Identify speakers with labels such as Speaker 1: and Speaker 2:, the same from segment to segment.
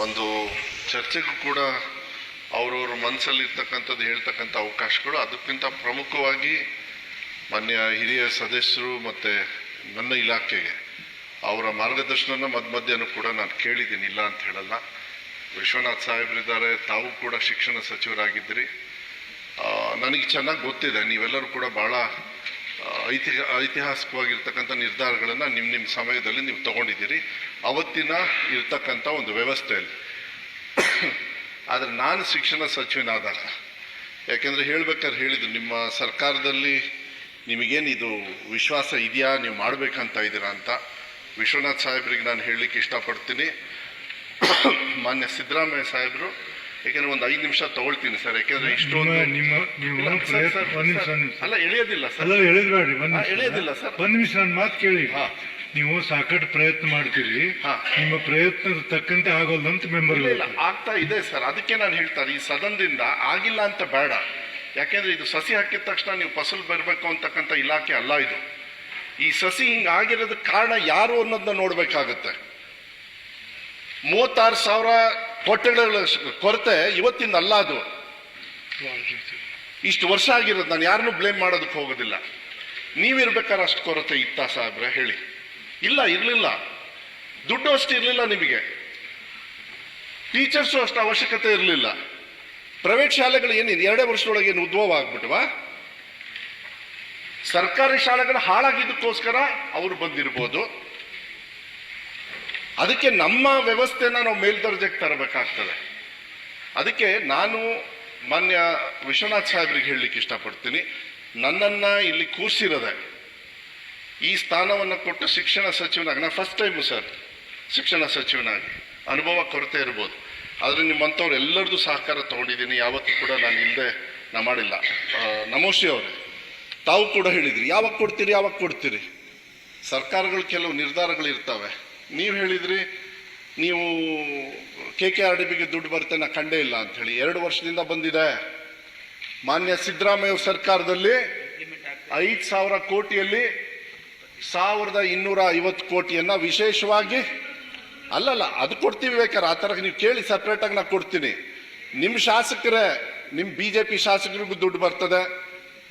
Speaker 1: ಒಂದು ಚರ್ಚೆಗೂ ಕೂಡ ಅವರವ್ರ ಮನಸ್ಸಲ್ಲಿರ್ತಕ್ಕಂಥದ್ದು ಹೇಳ್ತಕ್ಕಂಥ ಅವಕಾಶಗಳು, ಅದಕ್ಕಿಂತ ಪ್ರಮುಖವಾಗಿ ಮಾನ್ಯ ಹಿರಿಯ ಸದಸ್ಯರು ಮತ್ತು ನನ್ನ ಇಲಾಖೆಗೆ ಅವರ ಮಾರ್ಗದರ್ಶನ ಮಧ್ಯನೂ ಕೂಡ ನಾನು ಕೇಳಿದ್ದೀನಿ, ಇಲ್ಲ ಅಂತ ಹೇಳಲ್ಲ. ವಿಶ್ವನಾಥ್ ಸಾಹೇಬರಿದ್ದಾರೆ, ತಾವು ಕೂಡ ಶಿಕ್ಷಣ ಸಚಿವರಾಗಿದ್ದೀರಿ. ನನಗೆ ಚೆನ್ನಾಗಿ ಗೊತ್ತಿದೆ, ನೀವೆಲ್ಲರೂ ಕೂಡ ಭಾಳ ಐತಿಹಾಸಿಕವಾಗಿರ್ತಕ್ಕಂಥ ನಿರ್ಧಾರಗಳನ್ನು ನಿಮ್ಮ ಸಮಯದಲ್ಲಿ ನೀವು ತಗೊಂಡಿದ್ದೀರಿ, ಅವತ್ತಿನ ಇರ್ತಕ್ಕಂಥ ಒಂದು ವ್ಯವಸ್ಥೆಯಲ್ಲಿ. ಆದರೆ ನಾನು ಶಿಕ್ಷಣ ಸಚಿವನಾದಾಗ, ಯಾಕೆಂದರೆ ಹೇಳ್ಬೇಕಾದ್ರೆ ಹೇಳಿದ್ರು, ನಿಮ್ಮ ಸರ್ಕಾರದಲ್ಲಿ ನಿಮಗೇನಿದು ವಿಶ್ವಾಸ ಇದೆಯಾ, ನೀವು ಮಾಡಬೇಕಂತ ಇದ್ದೀರಾ ಅಂತ. ವಿಶ್ವನಾಥ್ ಸಾಹೇಬ್ರಿಗೆ ನಾನು ಹೇಳಲಿಕ್ಕೆ ಇಷ್ಟಪಡ್ತೀನಿ, ಮಾನ್ಯ ಸಿದ್ದರಾಮಯ್ಯ ಸಾಹೇಬರು, ಯಾಕೆಂದ್ರೆ ಒಂದು 5 ನಿಮಿಷ ತಗೊಳ್ತೀನಿ ಸರ್, ಯಾಕೆಂದ್ರೆ ಇಷ್ಟೊಂದು ಅಲ್ಲ ಎಳೆಯೋದಿಲ್ಲ ಸರ್, ಎಳೆಯೋದಿಲ್ಲ ಸರ್,
Speaker 2: ಒಂದು ನಿಮಿಷ ನನ್ನ ಮಾತು ಕೇಳಿ. ನೀವು ಸಾಕಷ್ಟು ಪ್ರಯತ್ನ ಮಾಡ್ತೀರಿ, ನಿಮ್ಮ ಪ್ರಯತ್ನದ ತಕ್ಕಂತೆ ಆಗೋಲ್ಲ ಅಂತ ಮೆಂಬರ್
Speaker 1: ಆಗ್ತಾ ಇದೆ ಸರ್. ಅದಕ್ಕೆ ನಾನು ಹೇಳ್ತಾರೆ, ಈ ಸದನದಿಂದ ಆಗಿಲ್ಲ ಅಂತ ಬೇಡ, ಯಾಕೆಂದ್ರೆ ಇದು ಸಸಿ ಹಾಕಿದ ತಕ್ಷಣ ನೀವು ಫಸಲು ಬರಬೇಕು ಅಂತಕ್ಕಂಥ ಇಲಾಖೆ ಅಲ್ಲ ಇದು. ಈ ಸಸಿ ಹಿಂಗೆ ಆಗಿರೋದಕ್ಕೆ ಕಾರಣ ಯಾರು ಅನ್ನೋದನ್ನ ನೋಡ್ಬೇಕಾಗತ್ತೆ. 36,000 ಹೊಟ್ಟೆಗಳ ಕೊರತೆ ಇವತ್ತಿಂದ ಅಲ್ಲ, ಅದು ಇಷ್ಟು ವರ್ಷ ಆಗಿರೋದು. ನಾನು ಯಾರನ್ನೂ ಬ್ಲೇಮ್ ಮಾಡೋದಕ್ಕೆ ಹೋಗೋದಿಲ್ಲ. ನೀವಿರ್ಬೇಕಾದ್ರೆ ಅಷ್ಟು ಕೊರತೆ ಇತ್ತಾ ಸಾಹೇಬ್ರೆ ಹೇಳಿ? ಇಲ್ಲ, ಇರಲಿಲ್ಲ. ದುಡ್ಡು ಅಷ್ಟು ಇರಲಿಲ್ಲ ನಿಮಗೆ, ಟೀಚರ್ಸು ಅಷ್ಟು ಅವಶ್ಯಕತೆ ಇರಲಿಲ್ಲ. ಪ್ರೈವೇಟ್ ಶಾಲೆಗಳು ಏನಿದೆ 2 ವರ್ಷದೊಳಗೆ ಏನು ಉದ್ಭವ ಆಗ್ಬಿಟ್ವಾ? ಸರ್ಕಾರಿ ಶಾಲೆಗಳು ಹಾಳಾಗಿದ್ದಕ್ಕೋಸ್ಕರ ಅವರು ಬಂದಿರ್ಬೋದು. ಅದಕ್ಕೆ ನಮ್ಮ ವ್ಯವಸ್ಥೆನ ನಾವು ಮೇಲ್ದರ್ಜೆಗೆ ತರಬೇಕಾಗ್ತದೆ. ಅದಕ್ಕೆ ನಾನು ಮಾನ್ಯ ವಿಶ್ವನಾಥ್ ಸಾಹೇಬ್ರಿಗೆ ಹೇಳಲಿಕ್ಕೆ ಇಷ್ಟಪಡ್ತೀನಿ, ನನ್ನನ್ನು ಇಲ್ಲಿ ಕೂರಿಸಿರೋದೆ, ಈ ಸ್ಥಾನವನ್ನು ಕೊಟ್ಟು ಶಿಕ್ಷಣ ಸಚಿವನಾಗಿ, ನಾನು ಫಸ್ಟ್ ಟೈಮು ಸರ್ ಶಿಕ್ಷಣ ಸಚಿವನಾಗಿ, ಅನುಭವ ಕೊರತೆ ಇರ್ಬೋದು, ಆದರೆ ನಿಮ್ಮಂಥವ್ರು ಎಲ್ಲರದ್ದು ಸಹಕಾರ ತೊಗೊಂಡಿದ್ದೀನಿ. ಯಾವತ್ತೂ ಕೂಡ ನಾನು ಇಲ್ಲದೆ ನಾ ಮಾಡಿಲ್ಲ. ನಮೋಶ್ರೀ ಅವರೇ, ತಾವು ಕೂಡ ಹೇಳಿದ್ರಿ, ಯಾವಾಗ ಕೊಡ್ತೀರಿ. ಸರ್ಕಾರಗಳು ಕೆಲವು ನಿರ್ಧಾರಗಳು ಇರ್ತವೆ. ನೀವು ಹೇಳಿದ್ರಿ, ನೀವು KKRDBಗೆ ದುಡ್ಡು ಬರುತ್ತೆ, ನಾ ಕಂಡೇ ಇಲ್ಲ ಅಂಥೇಳಿ. 2 ವರ್ಷದಿಂದ ಬಂದಿದೆ. ಮಾನ್ಯ ಸಿದ್ದರಾಮಯ್ಯ ಸರ್ಕಾರದಲ್ಲಿ 5,000 ಕೋಟಿಯಲ್ಲಿ 1,250 ಕೋಟಿಯನ್ನ ವಿಶೇಷವಾಗಿ ಅಲ್ಲಲ್ಲ ಅದು ಕೊಡ್ತೀವಿ. ಬೇಕಾದ್ರೆ ಆ ಥರ ನೀವು ಕೇಳಿ, ಸಪ್ರೇಟಾಗಿ ನಾ ಕೊಡ್ತೀನಿ. ನಿಮ್ಮ ಶಾಸಕರೇ, ನಿಮ್ಮ BJP ಶಾಸಕರಿಗೂ ದುಡ್ಡು ಬರ್ತದೆ,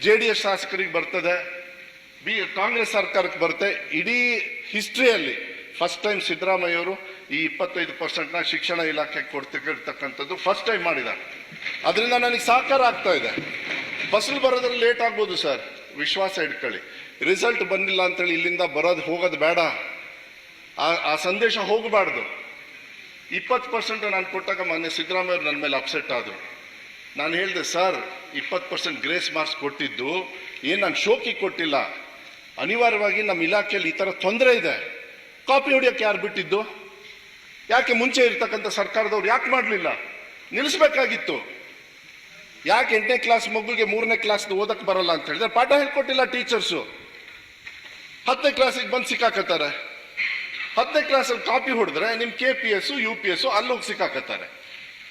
Speaker 1: JDS ಶಾಸಕರಿಗೆ ಬರ್ತದೆ, ಕಾಂಗ್ರೆಸ್ ಸರ್ಕಾರಕ್ಕೆ ಬರುತ್ತೆ. ಇಡೀ ಹಿಸ್ಟ್ರಿಯಲ್ಲಿ ಫಸ್ಟ್ ಟೈಮ್ ಸಿದ್ದರಾಮಯ್ಯವರು ಈ 25%ನ ಶಿಕ್ಷಣ ಇಲಾಖೆಗೆ ಕೊಡ್ತಿರ್ತಕ್ಕಂಥದ್ದು ಫಸ್ಟ್ ಟೈಮ್ ಮಾಡಿದ್ದಾರೆ. ಅದರಿಂದ ನನಗೆ ಸಹಕಾರ ಆಗ್ತಾ ಇದೆ. ಫಸಲು ಬರೋದ್ರಲ್ಲಿ ಲೇಟ್ ಆಗ್ಬೋದು ಸರ್, ವಿಶ್ವಾಸ ಇಟ್ಕೊಳ್ಳಿ. ರಿಸಲ್ಟ್ ಬಂದಿಲ್ಲ ಅಂತೇಳಿ ಇಲ್ಲಿಂದ ಹೋಗೋದು ಬೇಡ, ಆ ಸಂದೇಶ ಹೋಗಬಾರ್ದು. 20% ನಾನು ಕೊಟ್ಟಾಗ ಮಾನ್ಯ ಸಿದ್ದರಾಮಯ್ಯವ್ರು ನನ್ನ ಮೇಲೆ ಅಪ್ಸೆಟ್ ಆದರು. ನಾನು ಹೇಳಿದೆ, ಸರ್ 20% ಗ್ರೇಸ್ ಮಾರ್ಕ್ಸ್ ಕೊಟ್ಟಿದ್ದು ಏನು ನಾನು ಶೋಕಿ ಕೊಟ್ಟಿಲ್ಲ, ಅನಿವಾರ್ಯವಾಗಿ ನಮ್ಮ ಇಲಾಖೆಯಲ್ಲಿ ಈ ಥರ ತೊಂದರೆ ಇದೆ. ಕಾಪಿ ಹೊಡಿಯೋಕ್ಕೆ ಯಾರು ಬಿಟ್ಟಿದ್ದು? ಯಾಕೆ ಮುಂಚೆ ಇರ್ತಕ್ಕಂಥ ಸರ್ಕಾರದವ್ರು ಯಾಕೆ ಮಾಡಲಿಲ್ಲ? ನಿಲ್ಲಿಸ್ಬೇಕಾಗಿತ್ತು. ಯಾಕೆ 8ನೇ ಕ್ಲಾಸ್ ಮಗುಗೆ 3ನೇ ಕ್ಲಾಸ್ ಓದಕ್ಕೆ ಬರಲ್ಲ ಅಂತ ಹೇಳಿದ್ರೆ ಪಾಠ ಹೇಳ್ಕೊಟ್ಟಿಲ್ಲ ಟೀಚರ್ಸು. 10ನೇ ಕ್ಲಾಸಿಗೆ ಬಂದು ಸಿಕ್ಕಾಕತ್ತಾರೆ. 10ನೇ ಕ್ಲಾಸಲ್ಲಿ ಕಾಪಿ ಹೊಡೆದ್ರೆ ನಿಮ್ಮ KPS UPS ಅಲ್ಲಿ ಹೋಗಿ ಸಿಕ್ಕಾಕತ್ತಾರೆ.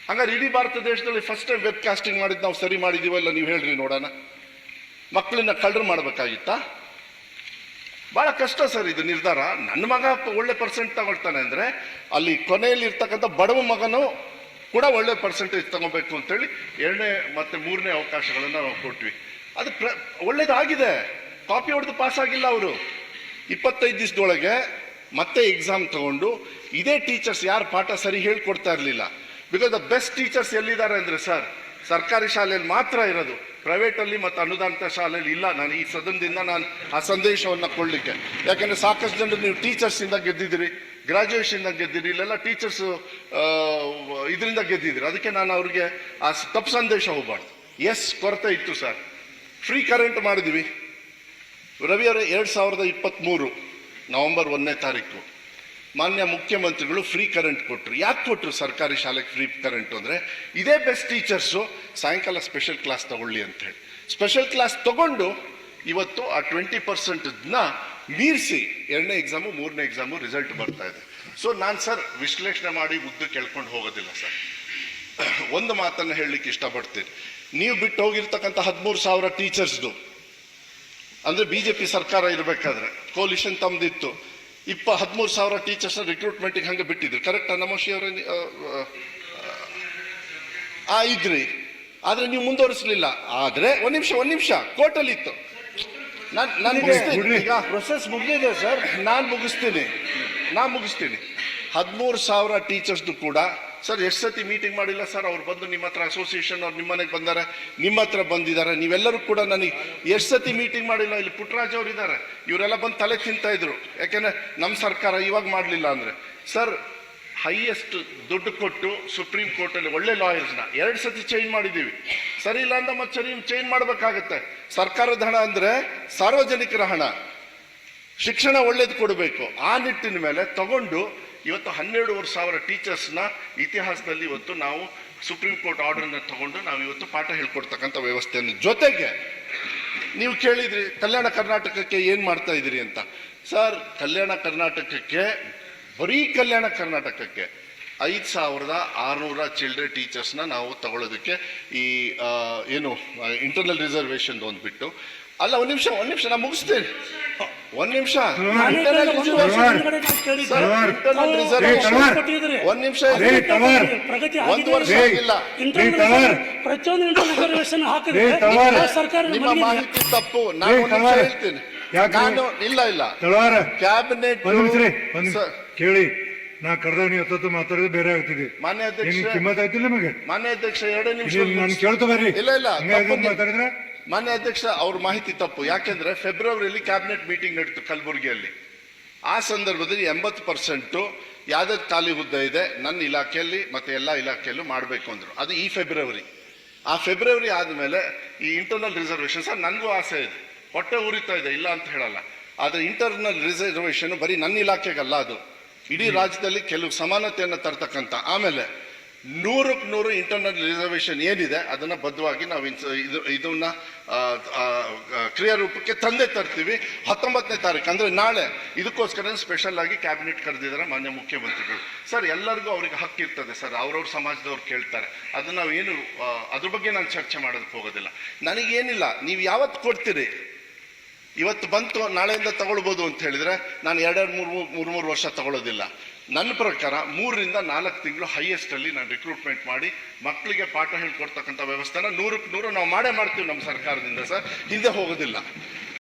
Speaker 1: ಹಂಗಾರೆ ಇಡೀ ಭಾರತ ದೇಶದಲ್ಲಿ ಫಸ್ಟ್ ಟೈಮ್ ವೆಬ್ ಕಾಸ್ಟಿಂಗ್ ಮಾಡಿದ್ದು ನಾವು ಸರಿ ಮಾಡಿದೀವಲ್ಲ? ನೀವು ಹೇಳ್ರಿ ನೋಡೋಣ. ಮಕ್ಕಳನ್ನ ಕಳ್ಳರು ಮಾಡಬೇಕಾಗಿತ್ತಾ? ಭಾಳ ಕಷ್ಟ ಸರ್ ಇದು ನಿರ್ಧಾರ. ನನ್ನ ಮಗ ಒಳ್ಳೆ ಪರ್ಸೆಂಟ್ ತಗೊಳ್ತಾನೆ ಅಂದರೆ ಅಲ್ಲಿ ಕೊನೆಯಲ್ಲಿ ಇರ್ತಕ್ಕಂಥ ಬಡವ ಮಗನೂ ಕೂಡ ಒಳ್ಳೆ ಪರ್ಸೆಂಟೇಜ್ ತಗೋಬೇಕು ಅಂತೇಳಿ 2ನೇ ಮತ್ತು 3ನೇ ಅವಕಾಶಗಳನ್ನು ನಾವು ಕೊಟ್ವಿ. ಅದು ಒಳ್ಳೇದಾಗಿದೆ. ಕಾಪಿ ಹೊಡೆದು ಪಾಸ್ ಆಗಿಲ್ಲ ಅವರು. 25 ದಿವಸದೊಳಗೆ ಮತ್ತೆ ಎಕ್ಸಾಮ್ ತಗೊಂಡು ಇದೇ ಟೀಚರ್ಸ್ ಯಾರು ಪಾಠ ಸರಿ ಹೇಳ್ಕೊಡ್ತಾ ಇರಲಿಲ್ಲ. ಬಿಕಾಸ್ ದ ಬೆಸ್ಟ್ ಟೀಚರ್ಸ್ ಎಲ್ಲಿದ್ದಾರೆ ಅಂದರೆ ಸರ್ ಸರ್ಕಾರಿ ಶಾಲೆಯಲ್ಲಿ ಮಾತ್ರ ಇರೋದು, ಪ್ರೈವೇಟಲ್ಲಿ ಮತ್ತು ಅನುದಾನಿತ ಶಾಲೆಯಲ್ಲಿ ಇಲ್ಲ. ನಾನು ಈ ಸದನದಿಂದ ನಾನು ಆ ಸಂದೇಶವನ್ನು ಕೊಡಲಿಕ್ಕೆ, ಯಾಕೆಂದರೆ ಸಾಕಷ್ಟು ಜನರು ನೀವು ಟೀಚರ್ಸಿಂದ ಗೆದ್ದಿದ್ದೀರಿ, ಗ್ರಾಜ್ಯುಯೇಷನ್ದ ಗೆದ್ದಿರಿ, ಇಲ್ಲೆಲ್ಲ ಟೀಚರ್ಸು ಇದರಿಂದ ಗೆದ್ದಿದ್ದೀರಿ. ಅದಕ್ಕೆ ನಾನು ಅವ್ರಿಗೆ ಆ ತಪ್ಪು ಸಂದೇಶ ಹೋಗಬಾರ್ದು. ಎಸ್, ಕೊರತೆ ಇತ್ತು ಸರ್. ಫ್ರೀ ಕರೆಂಟ್ ಮಾಡಿದ್ವಿ ರವಿಯವರೇ. 2023 ನವೆಂಬರ್ 1ನೇ ತಾರೀಕು ಮಾನ್ಯ ಮುಖ್ಯಮಂತ್ರಿಗಳು ಫ್ರೀ ಕರೆಂಟ್ ಕೊಟ್ಟರು. ಯಾಕೆ ಕೊಟ್ಟರು ಸರ್ಕಾರಿ ಶಾಲೆಗೆ ಫ್ರೀ ಕರೆಂಟು ಅಂದರೆ ಇದೇ ಬೆಸ್ಟ್ ಟೀಚರ್ಸು ಸಾಯಂಕಾಲ ಸ್ಪೆಷಲ್ ಕ್ಲಾಸ್ ತಗೊಳ್ಳಿ ಅಂತೇಳಿ. ಸ್ಪೆಷಲ್ ಕ್ಲಾಸ್ ತಗೊಂಡು ಇವತ್ತು ಆ 20%ನ ಮೀರಿಸಿ 2ನೇ ಎಕ್ಸಾಮು 3ನೇ ಎಕ್ಸಾಮು ರಿಸಲ್ಟ್ ಬರ್ತಾ ಇದೆ. ಸೊ ನಾನು ಸರ್ ವಿಶ್ಲೇಷಣೆ ಮಾಡಿ ಉದ್ದು ಕೇಳ್ಕೊಂಡು ಹೋಗೋದಿಲ್ಲ ಸರ್. ಒಂದು ಮಾತನ್ನು ಹೇಳಲಿಕ್ಕೆ ಇಷ್ಟಪಡ್ತೀನಿ. ನೀವು ಬಿಟ್ಟು ಹೋಗಿರ್ತಕ್ಕಂಥ 13,000 ಟೀಚರ್ಸ್ದು ಅಂದರೆ BJP ಸರ್ಕಾರ ಇರಬೇಕಾದ್ರೆ ಕೋಲಿಷನ್ ತಮ್ಮದಿತ್ತು. 13,000 ಟೀಚರ್ಸ್ನ ರಿಕ್ರೂಟ್ಮೆಂಟಿಗೆ ಹಂಗೆ ಬಿಟ್ಟಿದ್ರು. ಕರೆಕ್ಟಾ ನಮೋಶಿ ಅವರೇ? ಇದ್ರಿ. ಆದ್ರೆ ನೀವು ಮುಂದುವರಿಸಲಿಲ್ಲ. ಆದ್ರೆ ಒಂದ್ ನಿಮಿಷ ಕೋರ್ಟಲ್ಲಿ ಇತ್ತು. ನಾನು ಮುಗಿಸ್ತೀನಿ ಈಗ.
Speaker 3: ಪ್ರೊಸೆಸ್ ಮುಗಿದಿದೆ ಸರ್.
Speaker 1: ನಾನು ಮುಗಿಸ್ತೀನಿ. 13,000 ಟೀಚರ್ಸ್ದು ಕೂಡ ಸರ್ ಎಷ್ಟು ಸತಿ ಮೀಟಿಂಗ್ ಮಾಡಿಲ್ಲ ಸರ್. ಅವ್ರು ಬಂದು ನಿಮ್ಮ ಹತ್ರ ಅಸೋಸಿಯೇಷನ್ ಅವ್ರು ನಿಮ್ಮ ಮನೆಗೆ ಬಂದಾರೆ, ನಿಮ್ಮ ಹತ್ರ ಬಂದಿದ್ದಾರೆ. ನೀವೆಲ್ಲರೂ ಕೂಡ ನನಗೆ ಎಷ್ಟು ಸತಿ ಮೀಟಿಂಗ್ ಮಾಡಿಲ್ಲ. ಇಲ್ಲಿ ಪುಟ್ಟರಾಜ್ ಅವರು ಇದ್ದಾರೆ, ಇವರೆಲ್ಲ ಬಂದು ತಲೆ ತಿಂತಾ ಇದ್ರು. ಯಾಕೆಂದ್ರೆ ನಮ್ಮ ಸರ್ಕಾರ ಇವಾಗ ಮಾಡಲಿಲ್ಲ ಅಂದ್ರೆ ಸರ್ ಹೈಯೆಸ್ಟ್ ದುಡ್ಡು ಕೊಟ್ಟು ಸುಪ್ರೀಂ ಕೋರ್ಟಲ್ಲಿ ಒಳ್ಳೆ ಲಾಯರ್ಸ್ನ 2 ಸತಿ ಚೇಂಜ್ ಮಾಡಿದ್ದೀವಿ. ಸರಿ ಇಲ್ಲ ಅಂದ ಮತ್ತೆ ಸರಿ ಚೇಂಜ್ ಮಾಡಬೇಕಾಗತ್ತೆ. ಸರ್ಕಾರದ ಹಣ ಅಂದ್ರೆ ಸಾರ್ವಜನಿಕರ ಹಣ, ಶಿಕ್ಷಣ ಒಳ್ಳೇದು ಕೊಡಬೇಕು. ಆ ನಿಟ್ಟಿನ ಮೇಲೆ ತಗೊಂಡು ಇವತ್ತು 12,500 ಟೀಚರ್ಸ್ನ ಇತಿಹಾಸದಲ್ಲಿ ಇವತ್ತು ನಾವು ಸುಪ್ರೀಂ ಕೋರ್ಟ್ ಆರ್ಡರ್ನ ತಗೊಂಡು ನಾವು ಇವತ್ತು ಪಾಠ ಹೇಳ್ಕೊಡ್ತಕ್ಕಂಥ ವ್ಯವಸ್ಥೆಯನ್ನು. ಜೊತೆಗೆ ನೀವು ಕೇಳಿದ್ರಿ ಕಲ್ಯಾಣ ಕರ್ನಾಟಕಕ್ಕೆ ಏನ್ ಮಾಡ್ತಾ ಇದ್ದೀರಿ ಅಂತ. ಸರ್ ಕಲ್ಯಾಣ ಕರ್ನಾಟಕಕ್ಕೆ, ಬರೀ ಕಲ್ಯಾಣ ಕರ್ನಾಟಕಕ್ಕೆ 5,600 ಚಿಲ್ಡ್ರನ್ ಟೀಚರ್ಸ್ನ ನಾವು ತಗೊಳ್ಳೋದಕ್ಕೆ ಈ ಏನು ಇಂಟರ್ನಲ್ ರಿಸರ್ವೇಶನ್ ಒಂದು ಬಿಟ್ಟು ಅಲ್ಲ. ಒಂದ್ ನಿಮಿಷ ನಾನು ಮುಗಿಸ್ತೇನೆ. ಒಂದ್ ನಿಮಿಷ ಇಂಟರ್ನಲ್ ರಿಸರ್ವೇಶನ್. ಒಂದ್ ನಿಮಿಷ. 1 ವರ್ಷ ಆಗಿಲ್ಲ. ನಿಮ್ಮ ಮಾಹಿತಿ ತಪ್ಪು. ನಾನು ಹೇಳ್ತೀನಿ. ನಾನು ಇಲ್ಲ ಕ್ಯಾಬಿನೆಟ್
Speaker 2: ಕೇಳಿ. ನಾ ಕರೆದಾಗ ನೀವು ಹತ್ತತ್ತು ಮಾತಾಡಿದ್ರೆ ಬೇರೆ ಆಗ್ತಿದೆ.
Speaker 1: ಮಾನ್ಯ ಅಧ್ಯಕ್ಷ,
Speaker 2: ಕಿಮ್ಮತ್ ಆಯ್ತಿಲ್ಲ ನಿಮಗೆ?
Speaker 1: ಮಾನ್ಯ ಅಧ್ಯಕ್ಷ 2 ನಿಮಿಷ
Speaker 2: ನಾನು ಕೇಳ್ತಾ ಬರ್ರಿ.
Speaker 1: ಇಲ್ಲ
Speaker 2: ಮಾತಾಡಿದ್ರೆ
Speaker 1: ಮಾನ್ಯ ಅಧ್ಯಕ್ಷ ಅವ್ರ ಮಾಹಿತಿ ತಪ್ಪು. ಯಾಕೆಂದ್ರೆ ಫೆಬ್ರವರಿಯಲ್ಲಿ ಕ್ಯಾಬಿನೆಟ್ ಮೀಟಿಂಗ್ ನಡೀತು ಕಲಬುರಗಿಯಲ್ಲಿ. ಆ ಸಂದರ್ಭದಲ್ಲಿ 80% ಯಾವ್ದಾದ್ರು ಖಾಲಿ ಹುದ್ದೆ ಇದೆ ನನ್ನ ಇಲಾಖೆಯಲ್ಲಿ ಮತ್ತೆ ಎಲ್ಲಾ ಇಲಾಖೆಯಲ್ಲೂ ಮಾಡಬೇಕು ಅಂದ್ರು. ಅದು ಈ ಫೆಬ್ರವರಿ. ಆ ಫೆಬ್ರವರಿ ಆದ್ಮೇಲೆ ಈ ಇಂಟರ್ನಲ್ ರಿಸರ್ವೇಶನ್ ಸರ್ ನನಗೂ ಆಸೆ ಇದೆ, ಹೊಟ್ಟೆ ಉರಿತಾ ಇದೆ, ಇಲ್ಲ ಅಂತ ಹೇಳಲ್ಲ. ಆದ್ರೆ ಇಂಟರ್ನಲ್ ರಿಸರ್ವೇಶನ್ ಬರೀ ನನ್ನ ಇಲಾಖೆಗಲ್ಲ, ಅದು ಇಡೀ ರಾಜ್ಯದಲ್ಲಿ ಕೆಲವು ಸಮಾನತೆಯನ್ನು ತರ್ತಕ್ಕಂಥ. ಆಮೇಲೆ 100% ಇಂಟರ್ನಲ್ ರಿಸರ್ವೇಶನ್ ಏನಿದೆ ಅದನ್ನ ಬದ್ಧವಾಗಿ ನಾವು ಇದನ್ನ ಕ್ರಿಯಾರೂಪಕ್ಕೆ ತಂದೆ ತರ್ತೀವಿ. 19ನೇ ತಾರೀಕು ಅಂದ್ರೆ ನಾಳೆ. ಇದಕ್ಕೋಸ್ಕರ ಸ್ಪೆಷಲ್ ಆಗಿ ಕ್ಯಾಬಿನೆಟ್ ಕರೆದಿದ್ದಾರೆ ಮಾನ್ಯ ಮುಖ್ಯಮಂತ್ರಿಗಳು. ಸರ್ ಎಲ್ಲರಿಗೂ ಅವ್ರಿಗೆ ಹಕ್ಕಿರ್ತದೆ ಸರ್, ಅವ್ರವ್ರ ಸಮಾಜದವ್ರು ಕೇಳ್ತಾರೆ. ಅದನ್ನ ನಾವು ಏನು ಅದ್ರ ಬಗ್ಗೆ ನಾನು ಚರ್ಚೆ ಮಾಡೋದಕ್ಕೆ ಹೋಗೋದಿಲ್ಲ. ನನಗೇನಿಲ್ಲ, ನೀವು ಯಾವತ್ತು ಕೊಡ್ತೀರಿ, ಇವತ್ತು ಬಂತು ನಾಳೆಯಿಂದ ತಗೊಳ್ಬೋದು ಅಂತ ಹೇಳಿದ್ರೆ ನಾನು 2-3 ವರ್ಷ ತಗೊಳ್ಳೋದಿಲ್ಲ. ನನ್ನ ಪ್ರಕಾರ 3 ರಿಂದ 4 ತಿಂಗಳು ಹೈಯೆಸ್ಟ್ ಅಲ್ಲಿ ನಾನು ರಿಕ್ರೂಟ್ಮೆಂಟ್ ಮಾಡಿ ಮಕ್ಕಳಿಗೆ ಪಾಠ ಹೇಳ್ಕೊಡ್ತಕ್ಕಂಥ ವ್ಯವಸ್ಥೆನ 100% ನಾವು ಮಾಡೇ ಮಾಡ್ತೀವಿ ನಮ್ಮ ಸರ್ಕಾರದಿಂದ ಸರ್, ಹಿಂದೆ ಹೋಗೋದಿಲ್ಲ.